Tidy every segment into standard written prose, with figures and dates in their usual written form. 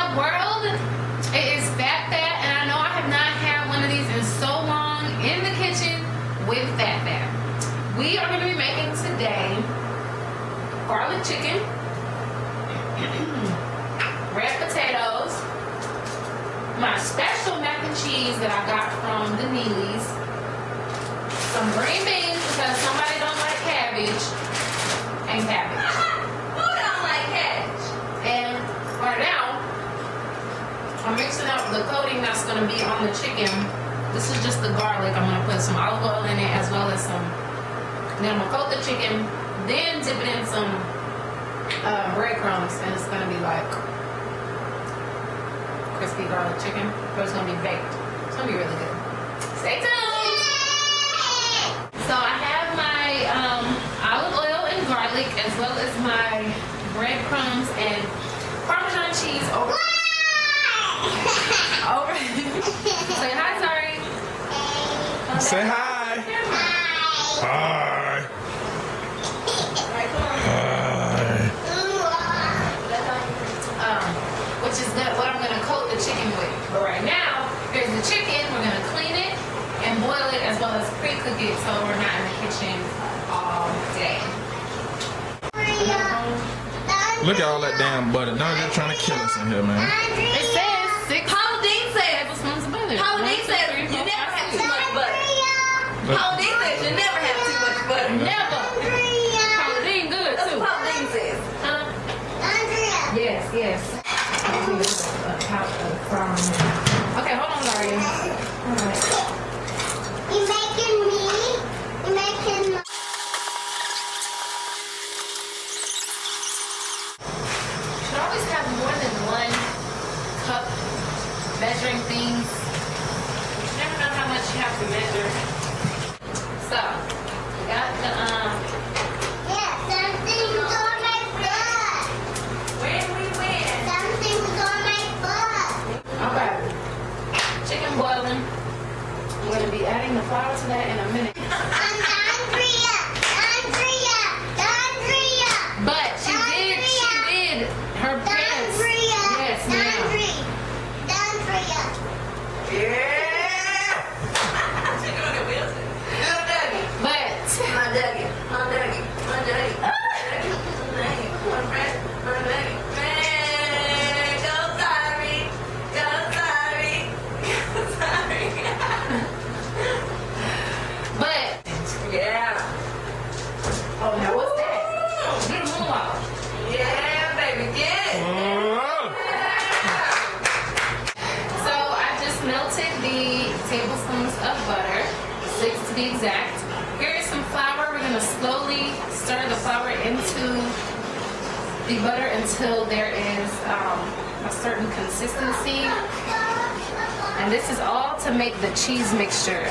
up, world? It is Phatfffat, and I know I have not had one of these in so long in the kitchen with Phatfffat. We are going to be making today garlic chicken, red potatoes, my special mac and cheese that I got from the Neely's, some green beans because somebody don't like cabbage, and cabbage. Who don't like cabbage? And right now, I'm mixing up the coating that's going to be on the chicken. This is just the garlic. I'm going to put some olive oil in it as well as some. Then I'm going to coat the chicken, then dip it in some breadcrumbs, and it's going to be like crispy garlic chicken, but it's going to be baked. It's going to be really good. Stay tuned! So I have my olive oil and garlic as well as my breadcrumbs and Parmesan cheese over. Say hi, sorry. Say hi. Hi. Which is what I'm going to coat the chicken with. But right now, here's the chicken. We're going to clean it and boil it as well as pre-cook it so we're not in the kitchen all day. Look at all that damn butter. Dondria trying to kill us in here, man. It says 6 tablespoons of butter. Paula Dean says you never have too much butter. Paula Dean says you never have too much butter. Never. Paula Dean good That's too. what Paula Dean says. Huh? Yes, yes. Okay, hold on, Daria. Alright. You making me? You making me? Should always have more than one cup measuring things. You never know how much you have to measure. So, we got the Yeah, something's on my butt. when we win. Something's on my butt. Okay. Chicken boiling. I'm gonna be adding the flour to that in a minute. Dondria. But she did her best. Yes, ma'am. Dondria. Yeah. She doing it, Wilson. Little Dougie. But My Dougie. My Dougie. My Dougie. My Dougie. My friend. My Dougie. Man, go sorry. Go sorry. Go sorry. but Yeah. oh, now what's that? Get a moonwalk. Yeah, baby. Get it. So I just melted the tablespoons of butter, 6 to be exact. Here is some flour. We're gonna slowly stir the flour into the butter until there is a certain consistency. And this is all to make the cheese mixture.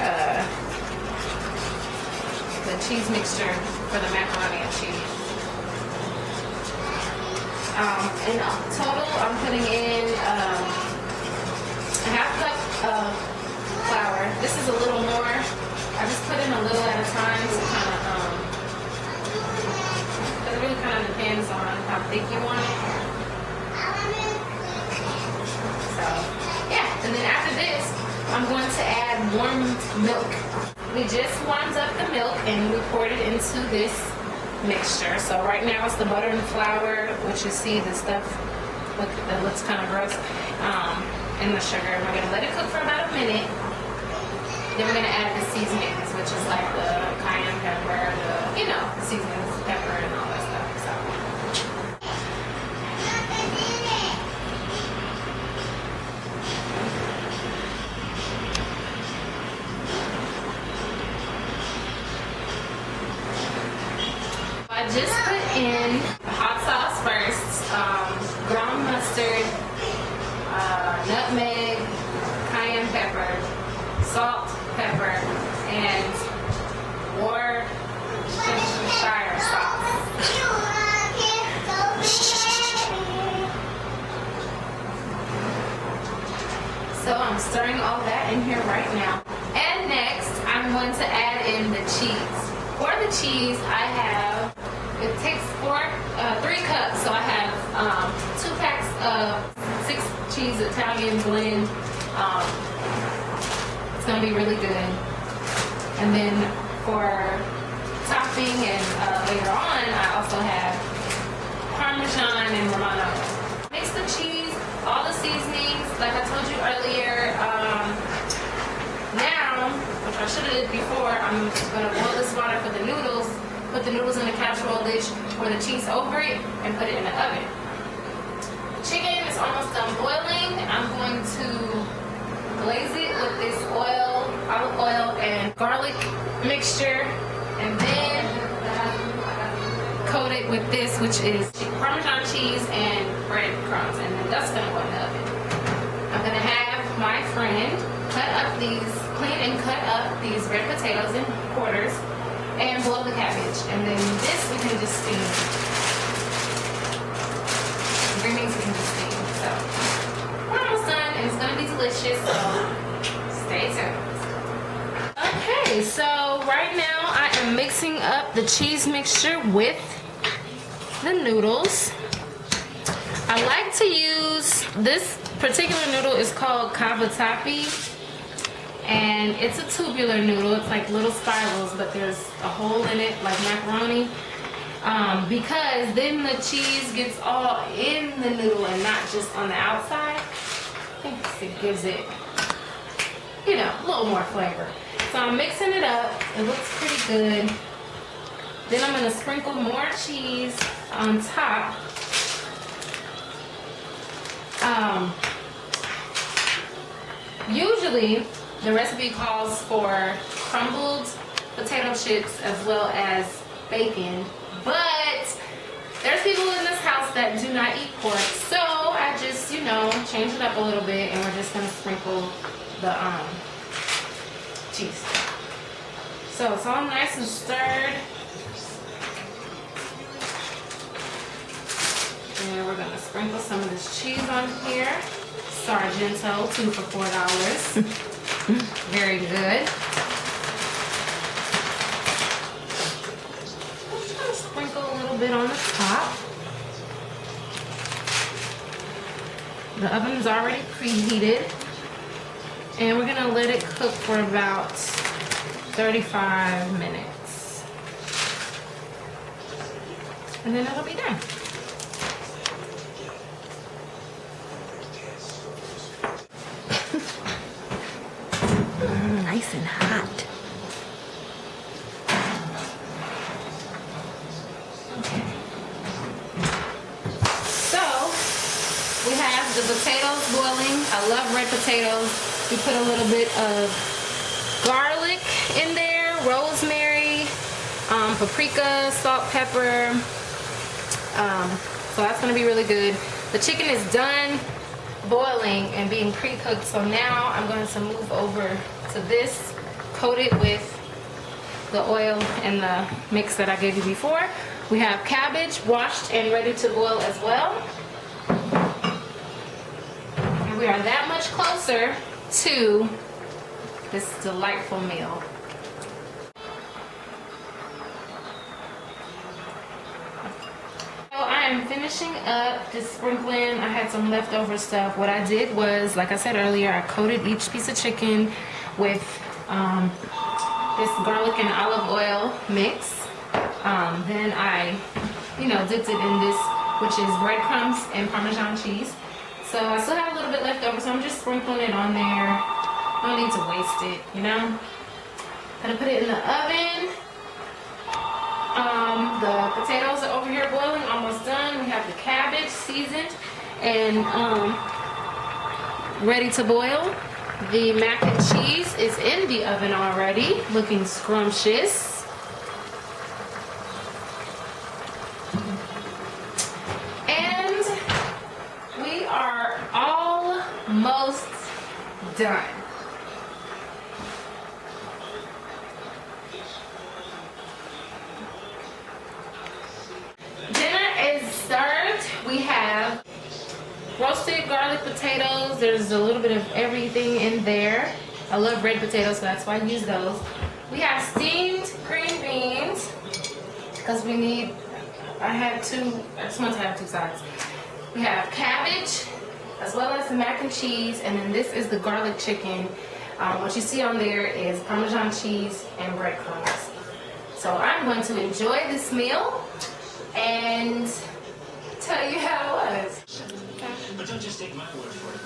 The cheese mixture for the macaroni and cheese. In total, I'm putting in a half cup of flour. This is a little more. I just put in a little at a time to kind of, because it really kind of depends on how thick you want it. So, yeah. And then after this, I'm going to add warmed milk. We just warmed up the milk and we poured it into this mixture. So right now it's the butter and flour, which you see the stuff that looks kind of gross, and the sugar. And we're going to let it cook for about a minute. Then we're going to add the seasonings, which is like the cayenne pepper, the seasonings, pepper, and all that stuff. So. I just put in hot sauce first, ground mustard, nutmeg, cayenne pepper, salt, pepper, and Worcestershire sauce. So I'm stirring all that in here right now. And next, I'm going to add in the cheese. For the cheese, I have, it takes 3 cups, so I have 2 packs of 6-cheese Italian blend. It's gonna be really good. And then for topping and later on, I also have Parmesan and Romano. Mix the cheese, all the seasonings, like I told you earlier. Now, which I should have did before, I'm gonna boil this water for the noodles, put the noodles in a casserole dish, pour the cheese over it, and put it in the oven. The chicken is almost done boiling. I'm going to glaze it with this oil, olive oil, and garlic mixture, and then coat it with this, which is Parmesan cheese and breadcrumbs, and then that's gonna go in the oven. I'm gonna have my friend clean and cut up these red potatoes in quarters, and boil the cabbage, and then this we can just steam. Green beans we can just steam. So we're almost done, and it's gonna be delicious. So stay tuned. Okay, so right now I am mixing up the cheese mixture with the noodles. I like to use this particular noodle is called cavatappi, and it's a tubular noodle. It's like little spirals, but there's a hole in it like macaroni, because then the cheese gets all in the noodle and not just on the outside. I think it gives it, you know, a little more flavor. So I'm mixing it up. It looks pretty good. Then I'm gonna sprinkle more cheese on top. Usually the recipe calls for crumbled potato chips as well as bacon, but there's people in this house that do not eat pork, so I just, you know, change it up a little bit, and we're just gonna sprinkle the cheese. So it's all nice and stirred. And we're gonna sprinkle some of this cheese on here. Sargento, 2 for $4. Very good. Just gonna sprinkle a little bit on the top. The oven's already preheated, and we're gonna let it cook for about 35 minutes. And then it'll be done. Nice and hot. Okay. So we have the potatoes boiling. I love red potatoes. We put a little bit of garlic in there, rosemary, paprika, salt, pepper. So that's gonna be really good. The chicken is done boiling and being pre-cooked, so now I'm going to move over to this, coat it with the oil and the mix that I gave you before. We have cabbage washed and ready to boil as well, and we are that much closer to this delightful meal. I'm finishing up just sprinkling. I had some leftover stuff. What I did was, like I said earlier, I coated each piece of chicken with this garlic and olive oil mix. Then I, you know, dipped it in this, which is breadcrumbs and Parmesan cheese. So I still have a little bit left over, so I'm just sprinkling it on there. I don't need to waste it, you know. Gonna put it in the oven. The potatoes are over here boiling, almost done. We have the cabbage seasoned and ready to boil. The mac and cheese is in the oven already, looking scrumptious. And we are almost done. We have roasted garlic potatoes. There's a little bit of everything in there. I love red potatoes, so that's why I use those. We have steamed green beans, because we need, I just want to have 2 sides. We have cabbage, as well as the mac and cheese, and then this is the garlic chicken. What you see on there is Parmesan cheese and breadcrumbs. So I'm going to enjoy this meal and tell you how it was. But don't just take my word for it.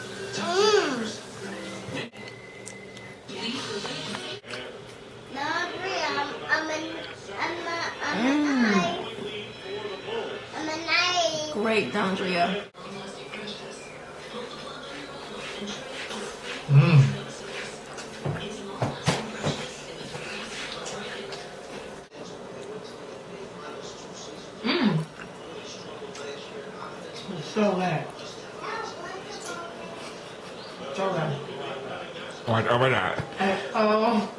Great, Dondria. So good. So good. Oh my God. Oh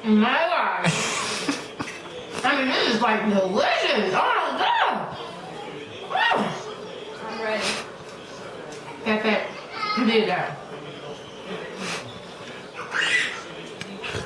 my gosh. I mean, this is like delicious. Oh my God. I'm ready. Phatfffat, you did that.